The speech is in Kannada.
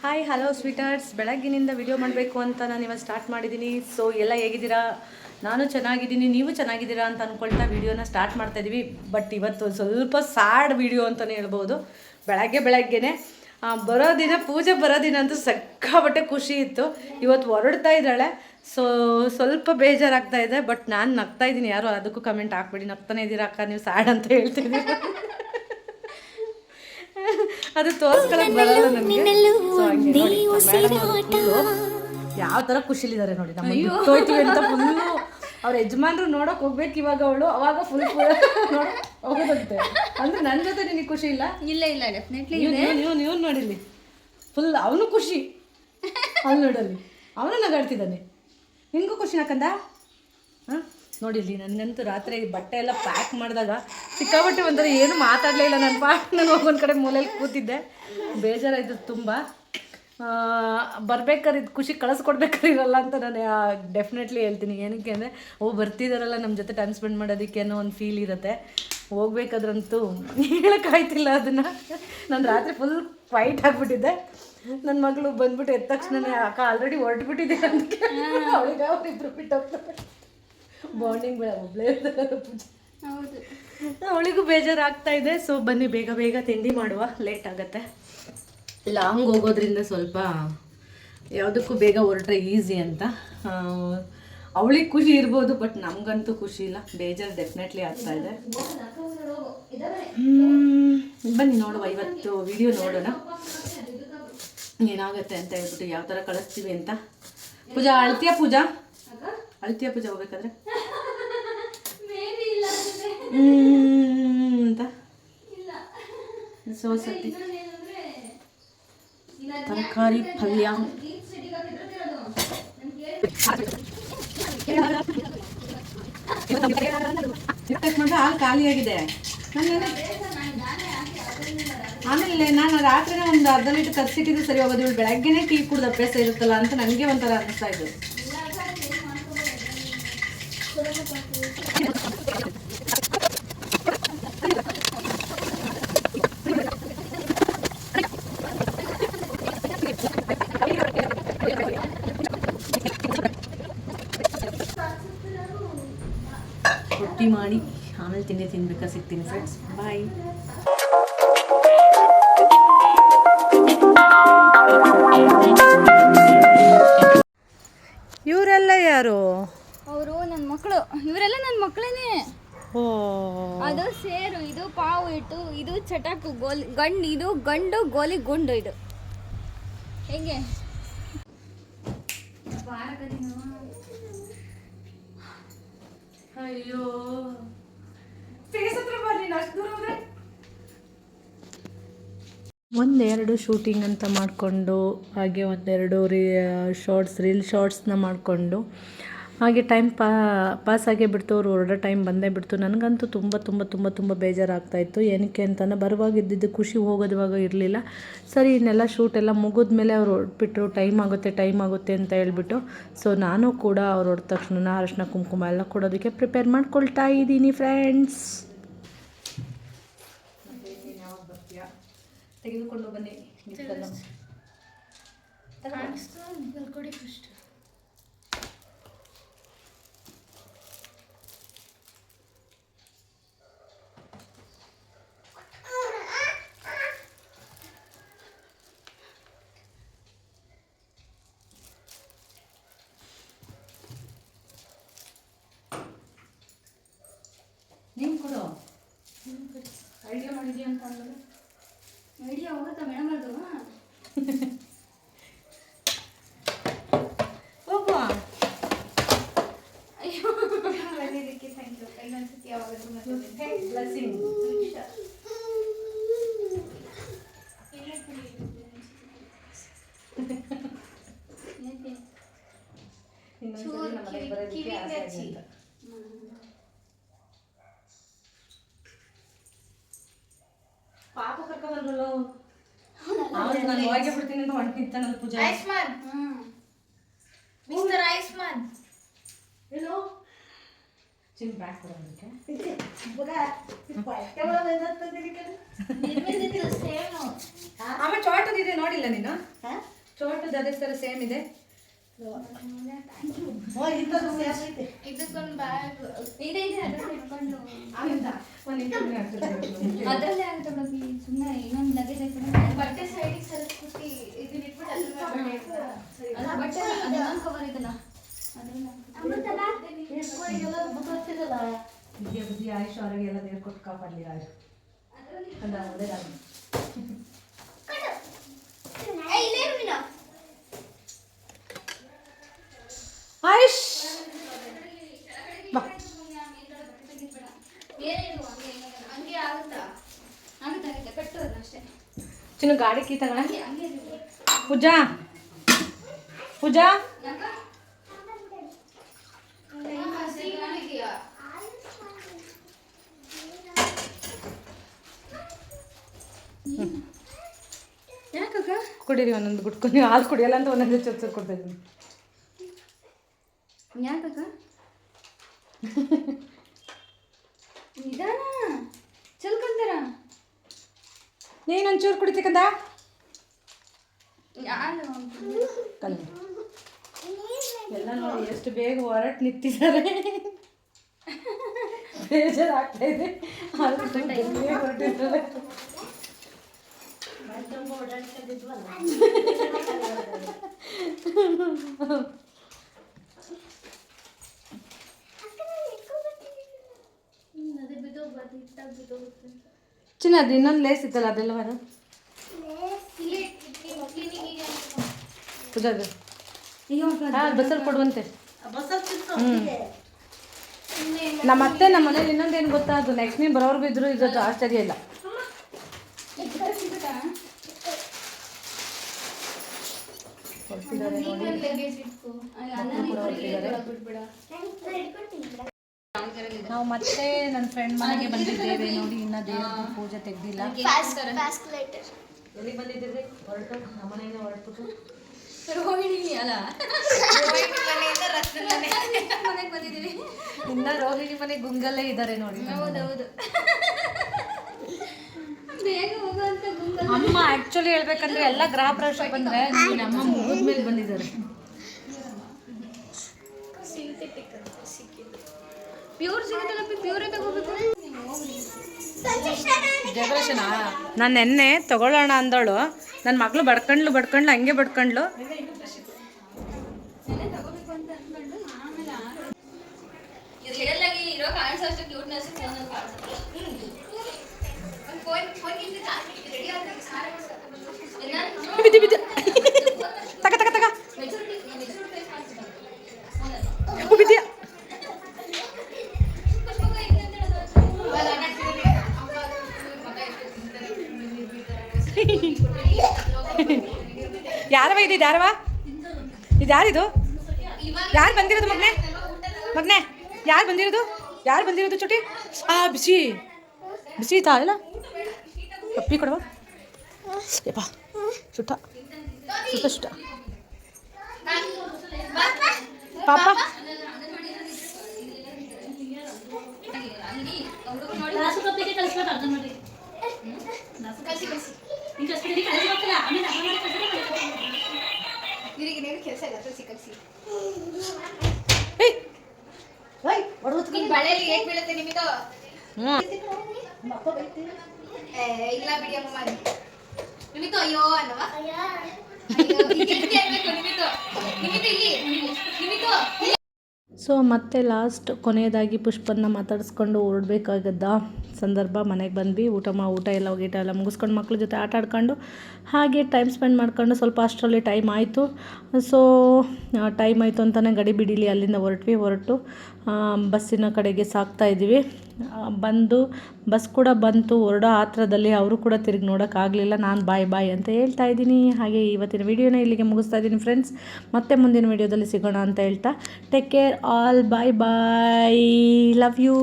ಹಾಯ್ ಹಲೋ ಸ್ವೀಟರ್ಸ್, ಬೆಳಗ್ಗಿನಿಂದ ವಿಡಿಯೋ ಮಾಡಬೇಕು ಅಂತ ನಾನು ಇವಾಗ ಸ್ಟಾರ್ಟ್ ಮಾಡಿದ್ದೀನಿ. ಸೊ ಎಲ್ಲ ಹೇಗಿದ್ದೀರಾ? ನಾನು ಚೆನ್ನಾಗಿದ್ದೀನಿ, ನೀವು ಚೆನ್ನಾಗಿದ್ದೀರಾ ಅಂತ ಅಂದ್ಕೊಳ್ತಾ ವಿಡಿಯೋನ ಸ್ಟಾರ್ಟ್ ಮಾಡ್ತಾಯಿದ್ದೀವಿ. ಬಟ್ ಇವತ್ತು ಸ್ವಲ್ಪ ಸ್ಯಾಡ್ ವಿಡಿಯೋ ಅಂತಲೇ ಹೇಳ್ಬೋದು. ಬೆಳಗ್ಗೆನೇ ಬರೋ ದಿನ, ಪೂಜೆ ಬರೋ ದಿನ ಅಂತೂ ಸಿಕ್ಕಾಪಟ್ಟೆ ಖುಷಿ ಇತ್ತು. ಇವತ್ತು ಹೊರಡ್ತಾ ಇದ್ದಾಳೆ, ಸೊ ಸ್ವಲ್ಪ ಬೇಜಾರಾಗ್ತಾ ಇದೆ. ಬಟ್ ನಾನು ನಗ್ತಾ ಇದ್ದೀನಿ, ಯಾರು ಅದಕ್ಕೂ ಕಮೆಂಟ್ ಹಾಕ್ಬೇಡಿ, ನಗ್ತಾನೆ ಇದ್ದೀರಾ ಅಕ್ಕ ನೀವು ಸ್ಯಾಡ್ ಅಂತ ಹೇಳ್ತಿದ್ದೀನಿ. ಅದು ತೋರಿಸ್ಕೊಳಕ್ ಬರಲ್ಲ ನನಗೆ. ಯಾವ ಥರ ಖುಷಿಲಿದ್ದಾರೆ ನೋಡಿ, ನಮ್ಮ ಹೋಯ್ತೀವಿ ಅಂತ ಫುಲ್ಲು. ಅವ್ರ ಯಜಮಾನ್ರು ನೋಡೋಕೆ ಹೋಗ್ಬೇಕು ಇವಾಗ, ಅವಳು ಅವಾಗ ಫುಲ್ ನೋಡೋಕೆ ಹೋಗೋದಂತೆ. ಅಂದ್ರೆ ನನ್ನ ಜೊತೆ ನಿನಗೆ ಖುಷಿ ಇಲ್ಲ? ಇಲ್ಲ ಡೆಫಿನೆಟ್ಲಿ ನೀವು ನೋಡಿಲ್ಲಿ ಫುಲ್ ಅವನು ಖುಷಿ. ಅಲ್ಲಿ ನೋಡಲ್ಲಿ ಅವನು ನಗಾಡ್ತಿದ್ದಾನೆ. ನಿನಗೂ ಖುಷಿ ಹಾಕಂದ? ಹಾಂ ನೋಡಿಲ್ಲಿ, ನನಗಂತೂ ರಾತ್ರಿ ಬಟ್ಟೆ ಎಲ್ಲ ಪ್ಯಾಕ್ ಮಾಡಿದಾಗ ಸಿಕ್ಕಾಬಟ್ಟೆ ಒಂಥರ ಏನು ಮಾತಾಡಲೇ ಇಲ್ಲ. ನಾನು ಹೋಗೊಂದು ಕಡೆ ಮೂಲೆಯಲ್ಲಿ ಕೂತಿದ್ದೆ, ಬೇಜಾರಾಯಿತು ತುಂಬ. ಬರ್ಬೇಕಾದ್ರೆ ಇದು ಖುಷಿ ಕಳಿಸ್ಕೊಡ್ಬೇಕಾರಿರಲ್ಲ ಅಂತ ನಾನು ಡೆಫಿನೆಟ್ಲಿ ಹೇಳ್ತೀನಿ. ಏನಕ್ಕೆ ಅಂದರೆ ಬರ್ತಿದ್ದಾರಲ್ಲ ನಮ್ಮ ಜೊತೆ ಟೈಮ್ ಸ್ಪೆಂಡ್ ಮಾಡೋದಕ್ಕೆ ಅನ್ನೋ ಒಂದು ಫೀಲ್ ಇರುತ್ತೆ. ಹೋಗ್ಬೇಕಾದ್ರಂತೂ ಹೇಳೋಕ್ಕಾಯ್ತಿಲ್ಲ ಅದನ್ನು. ನಾನು ರಾತ್ರಿ ಫುಲ್ ಫೈಟ್ ಆಗಿಬಿಟ್ಟಿದ್ದೆ. ನನ್ನ ಮಗಳು ಬಂದ್ಬಿಟ್ಟು ಎದ್ದ ತಕ್ಷಣನೇ ಅಕ್ಕ ಆಲ್ರೆಡಿ ಹೊರಟ್ಬಿಟ್ಟಿದ್ದೆ ಅಂತ ಅವಳಿಗೆ ಅವರಿಬ್ಬರು ಬಿಟ್ಟು ಹೋಗ್ತಾರೆ. ಬಾಂಡಿಂಗ್ ಬೇಡ, ಒಬ್ಬಳೇ ಪೂಜೆ. ಹೌದು, ಅವಳಿಗೂ ಬೇಜಾರಾಗ್ತಾ ಇದೆ. ಸೊ ಬನ್ನಿ ಬೇಗ ತಿಂಡಿ ಮಾಡುವ, ಲೇಟ್ ಆಗುತ್ತೆ. ಲಾಂಗ್ ಹೋಗೋದ್ರಿಂದ ಸ್ವಲ್ಪ ಯಾವುದಕ್ಕೂ ಬೇಗ ಹೊರಟ್ರೆ ಈಸಿ ಅಂತ. ಅವಳಿಗೆ ಖುಷಿ ಇರ್ಬೋದು, ಬಟ್ ನಮಗಂತೂ ಖುಷಿ ಇಲ್ಲ, ಬೇಜಾರು ಡೆಫಿನೆಟ್ಲಿ ಆಗ್ತಾ ಇದೆ. ಬನ್ನಿ ನೋಡುವ, ಇವತ್ತು ವಿಡಿಯೋ ನೋಡೋಣ ಏನಾಗುತ್ತೆ ಅಂತ ಹೇಳ್ಬಿಟ್ಟು, ಯಾವ ಥರ ಕಳಿಸ್ತೀವಿ ಅಂತ. ಪೂಜಾ ಅಳ್ತೀಯಾ? ಪೂಜಾ ಹೋಗ್ಬೇಕಾದ್ರೆ ಅಂತ ಸೋಸತಿ ತರಕಾರಿ ಪಲ್ಯ ಹಾಲು ಖಾಲಿಯಾಗಿದೆ. ಆಮೇಲೆ ನಾನು ರಾತ್ರಿನೇ ಒಂದು ಅರ್ಧ ಲೀಟರ್ ತರಿಸಿಟ್ಟಿದ್ದು ಸರಿ ಹೋಗೋದು. ಇವಳು ಬೆಳಗ್ಗೆನೇ ಟೀ ಕುಡ್ದು ಅಭ್ಯಾಸ ಇರುತ್ತಲ್ಲ ಅಂತ ನನಗೆ ಒಂಥರ ಅನ್ನಿಸ್ತಾ ಇದ್ದು. ರೊಟ್ಟಿ ಮಾಡಿ ಆಮೇಲೆ ತಿಂಡಿ ತಿನ್ಬೇಕಾ ಸಿಗ್ತೀನಿ ಫ್ರೆಂಡ್ಸ್. ಬಾಯ್. ಇವರೆಲ್ಲ ಯಾರು? ಅವರು ನನ್ನ ಮಕ್ಕಳು. ಇವರೆಲ್ಲ ನನ್ನ ಮಕ್ಕಳೇನೆ. ಓ, ಅದು ಸೇರು, ಇದು ಪಾವು ಇಟ್ಟು, ಇದು ಚಟಾಕು ಗೋಲಿ ಗಂಡು, ಇದು ಗಂಡು ಗೋಲಿ ಗುಂಡು. ಇದು ಹೇಗೆ ಅಯ್ಯೋ ಫೇಸ್ ಹತ್ರ ಬರ್ರಿ, ಅಷ್ಟು ದೂರ ಹೋದ್ರೆ. ಒಂದೆರಡು ಶೂಟಿಂಗ್ ಅಂತ ಮಾಡಿಕೊಂಡು, ಹಾಗೆ ಒಂದೆರಡು ರೀಲ್ ಶಾರ್ಟ್ಸ್ನ ಮಾಡಿಕೊಂಡು, ಹಾಗೆ ಟೈಮ್ ಪಾಸಾಗೇ ಬಿಡ್ತು. ಅವ್ರು ಹೊರಡೋ ಟೈಮ್ ಬಂದೇ ಬಿಡ್ತು. ನನಗಂತೂ ತುಂಬ ಬೇಜಾರಾಗ್ತಾಯಿತ್ತು. ಏನಕ್ಕೆ ಅಂತಂದರೆ ಬರುವಾಗ ಇದ್ದಿದ್ದು ಖುಷಿ, ಹೋಗೋದುವಾಗ ಇರಲಿಲ್ಲ. ಸರಿ ಇನ್ನೆಲ್ಲ ಶೂಟೆಲ್ಲ ಮುಗಿದ್ಮೇಲೆ ಅವ್ರು ಹೊರಟ್ಬಿಟ್ರು. ಟೈಮ್ ಆಗುತ್ತೆ ಅಂತ ಹೇಳ್ಬಿಟ್ಟು, ಸೊ ನಾನು ಕೂಡ ಅವ್ರು ಹೊರಟ ತಕ್ಷಣ ಅರಿಶಿನ ಕುಂಕುಮ ಎಲ್ಲ ಕೊಡೋದಕ್ಕೆ ಪ್ರಿಪೇರ್ ಮಾಡ್ಕೊಳ್ತಾ ಇದ್ದೀನಿ ಫ್ರೆಂಡ್ಸ್. ತೆಗೆದುಕೊಂಡು ಬನ್ನಿ. ಕೊಡಿ ಫಸ್ಟ್. ನೀನು ಕೊಡು. ಐಡಿಯಾ ಮಾಡಿದ್ಯಾ ಅಂತ ಅಂದ್ರೆ ಐಡಿಯಾ ಹೋಗುತ್ತಾ ಮೇಡಮ್? ಅದು ಹೋಗುವ. ಅಯ್ಯೋ ಇದಕ್ಕೆ ಥ್ಯಾಂಕ್ ಯು. ಇನ್ನೊಂದ್ಸತಿ ಯಾವಾಗಾದ್ರೂ ಬ್ಲೆಸ್ಸಿಂಗ್. ಪಾಪ ಕರ್ಕೊಂಡ್ಬಂದ್ರಲ್ಲ, ನಾನು ಹೋಗಿ ಬಿಡ್ತೀನಿ ಅಂತ ಹೊಂಟಿರ್ತಾನಲ್ಲ ಪೂಜಾ. ಆಯುಷ್ಮಾನ್, ಮಿಸ್ಟರ್ ಆಯುಷ್ಮಾನ್, ಏನು ಚಿನ್ ಬ್ಯಾಕ್ ಕೊಡೋದಕ್ಕೆ ಆಮೇಲೆ ಚಾಟದಿದೆ ನೋಡಿಲ್ಲ ನೀನು? ಇದ್ರದ್ದು ಅದೇ ಥರ ಸೇಮ್ ಇದೆ. ಇದಕ್ಕೊಂದು ಬ್ಯಾಗ್ ಇದೆ ಅದ್ರಲ್ಲಿ ಇಟ್ಕೊಂಡು ಒಂದು ಅದರಲ್ಲೇ ಆಗುತ್ತೆ ಬಿಡೋದು. ಸುಮ್ಮನೆ ಇನ್ನೊಂದು ಲಗೇಜ್ ಹಾಕ್ಬಿಟ್ಟು ಬಟ್ಟೆ ಸೈಡಿಗೆ ಸರಿಸ್ಬಿಟ್ಟು ಇದನ್ನ ಇಟ್ಬಿಟ್ಟು ಅಲ್ಲ ಬಟ್ಟೆ ಅದನ್ನೊಂದು ಕವರ್ ಇದಲ್ಲ ವಿದ್ಯೆ ಬುದ್ಧಿ ಆಯುಷ್ ಅವರಿಗೆ ಎಲ್ಲ ದೇವ್ರು ಕೊಟ್ಟು ಕಾಪಾಡಲಿ ರಾಜು ಅಂದ ಒಳ್ಳೇದಾಗಲಿ. ಆಯುಷ್ ಬಾ. ಹಂಗೆ ಆಗುತ್ತಾ ಆಗುತ್ತೆ ಕಟ್ಟು ಅಷ್ಟೇ. ಚಿನ್ನು ಗಾಡಿ ಕೀ ತಗೋಣ. ಪೂಜಾ ಪೂಜಾ ಯಾಕಕ್ಕ ಕುಡೀರಿ ಒಂದೊಂದು ಗುಟ್ಕೊಂಡು ನೀವು ಹಾಲು ಕುಡಿಯಲ್ಲ ಅಂತ ಒಂದೊಂದು ಚೊಚ್ಚರು ಕೊಡ್ತಾ ಇದ್ದೀನಿ. ಯಾಕಕ್ಕ ನಿಧಾನ ಚಲ್ಕೊಂತಾರ ನೀನೊಂಚೂರು ಕುಡಿತಕ್ಕಂದ ಯಾರು ಕಲ್ಲು ಎಲ್ಲ ನೋಡಿ ಎಷ್ಟು ಬೇಗ ಹೊರಟು ನಿಂತಿದ್ದಾರೆ. ಬೇಜಾರಾಗ್ತಾ ಇದೆ. ಬೇಗ ಹೊರಟಿದ್ದಾರೆ. ಚಿನ್ನ ಅದು ಇನ್ನೊಂದು ಲೇಸ್ ಇತ್ತಲ್ಲ ಅದೆಲ್ಲ ಬರ ಪೂಜಾಗ ಬಸ್ಸಲ್ಲಿ ಕೊಡುವಂತೆ. ನಮ್ಮ ಅತ್ತೆ ನಮ್ಮ ಮನೇಲಿ ಇನ್ನೊಂದೇನು ಗೊತ್ತಾ, ಅದು ಲಕ್ಷ್ಮಿ ಬರೋರ್ಗು ಇದ್ರು ಇದು ಆಶ್ಚರ್ಯ ಇಲ್ಲ. ನಾವು ಮತ್ತೆ ನನ್ನ ಫ್ರೆಂಡ್ ಮನೆಗೆ ಬಂದಿದ್ದೇವೆ ನೋಡಿ. ಇನ್ನ ದೇವರ ಪೂಜೆ ತೆಗ್ದಿಲ್ಲ. ಎಲ್ಲಿ ಬಂದಿದ್ದೀರಿ? ಹೊರಟು ನಮ್ಮ ಮನೆಯಿಂದ ಹೊರಟ್ಬಿಟ್ಟು ರೋಹಿಣಿ ಅಲ್ಲ ಮನೆಗೆ ಬಂದಿದ್ದೀವಿ. ಇನ್ನ ರೋಹಿಣಿ ಮನೆ ಗುಂಗಲ್ಲೇ ಇದ್ದಾರೆ ನೋಡಿ. ಹೌದೌದು ಬೇಗ ಹೋಗುವಂತ ಗುಂಗಲ್. ಅಮ್ಮ ಆಕ್ಚುಲಿ ಹೇಳ್ಬೇಕಂದ್ರೆ ಎಲ್ಲ ಗೃಹ ಪ್ರವೇಶ ಬಂದ್ರೆ ನಮ್ಮ ಮುಗಿದ ಮೇಲೆ ಬಂದಿದ್ದಾರೆ. ಪ್ಯೂರ್ ಸಿಗುತ್ತಲ್ಲ ಪ್ಯೂರೇ ತಗೋಬೇಕು. ಡೆಕೋರೇಷನಾ ನಾನು ನೆನ್ನೆ ತಗೊಳ್ಳೋಣ ಅಂದವಳು, ನನ್ನ ಮಗಳು ಬಡ್ಕೊಂಡ್ಲು ಹಂಗೆ ಬಡ್ಕೊಂಡ್ಲು. ತಗೋಬೇಕು ಅಂತ ಅನ್ಕೊಂಡು ಆಮೇಲೆ ರಿಯಲ್ ಆಗಿ ಇರೋ ಕಾಣಿಸೋ ಅಷ್ಟು ಕ್ಯೂಟ್ನೆಸ್ ಫೋನಲ್ಲಿ ಕಾಣಿಸುತ್ತೆ. ಬಿದ್ದು ತಗ ತಗ ತಗ ಬಿದ್ಯಾ. ಯಾರವ ಇದು? ಯಾರವ ಇದು? ಯಾರಿದು? ಯಾರು ಬಂದಿರೋದು ಮಗನೆ ಯಾರು ಬಂದಿರೋದು ಚುಟಿ? ಬಿಸಿ ಬಿಸಿ ಇತ್ತಾ ಇಲ್ಲ? ಪಪ್ಪಿ ಕೊಡವ ಯಪ್ಪ. ಸುಟ್ಟ ಪಾಪ ಬಳೆಯಲ್ಲಿ ಹೇಗೆ ಬೀಳುತ್ತೆ ನಿಮಿದು? ಇಲ್ಲ ಬಿಡಿ ಅಮ್ಮ ಮಾಡಿ ನಿಮಿದು. ಅಯ್ಯೋ ಅಲ್ವಾ ಸೊ ಮತ್ತೆ ಲಾಸ್ಟ್ ಕೊನೆಯದಾಗಿ ಪುಷ್ಪನ್ನ ಮಾತಾಡಿಸ್ಕೊಂಡು ಹೊರಡ್ಬೇಕಾಗದ್ದ ಸಂದರ್ಭ ಮನೆಗೆ ಬಂದ್ವಿ. ಊಟ ಎಲ್ಲ ಮುಗಿಸ್ಕೊಂಡು ಮಕ್ಳ ಜೊತೆ ಆಟ ಆಡ್ಕೊಂಡು ಹಾಗೆ ಟೈಮ್ ಸ್ಪೆಂಡ್ ಮಾಡ್ಕೊಂಡು ಸ್ವಲ್ಪ ಅಷ್ಟರಲ್ಲಿ ಟೈಮ್ ಆಯಿತು. ಸೊ ಟೈಮ್ ಆಯಿತು ಅಂತಲೇ ಗಡಿ ಬಿಡಿಲಿ ಅಲ್ಲಿಂದ ಹೊರಟು ಬಸ್ಸಿನ ಕಡೆಗೆ ಸಾಗ್ತಾ ಇದ್ದೀವಿ. ಬಂದು ಬಸ್ ಕೂಡ ಬಂತು. ಹೊರಡೋ ಆತ್ರದಲ್ಲಿ ಅವರು ಕೂಡ ತಿರುಗಿ ನೋಡೋಕ್ಕಾಗಲಿಲ್ಲ. ನಾನು ಬಾಯ್ ಅಂತ ಹೇಳ್ತಾ ಇದ್ದೀನಿ. ಹಾಗೆ ಇವತ್ತಿನ ವಿಡಿಯೋನ ಇಲ್ಲಿಗೆ ಮುಗಿಸ್ತಾ ಇದ್ದೀನಿ ಫ್ರೆಂಡ್ಸ್. ಮತ್ತೆ ಮುಂದಿನ ವಿಡಿಯೋದಲ್ಲಿ ಸಿಗೋಣ ಅಂತ ಹೇಳ್ತಾ take care all. Bye love you.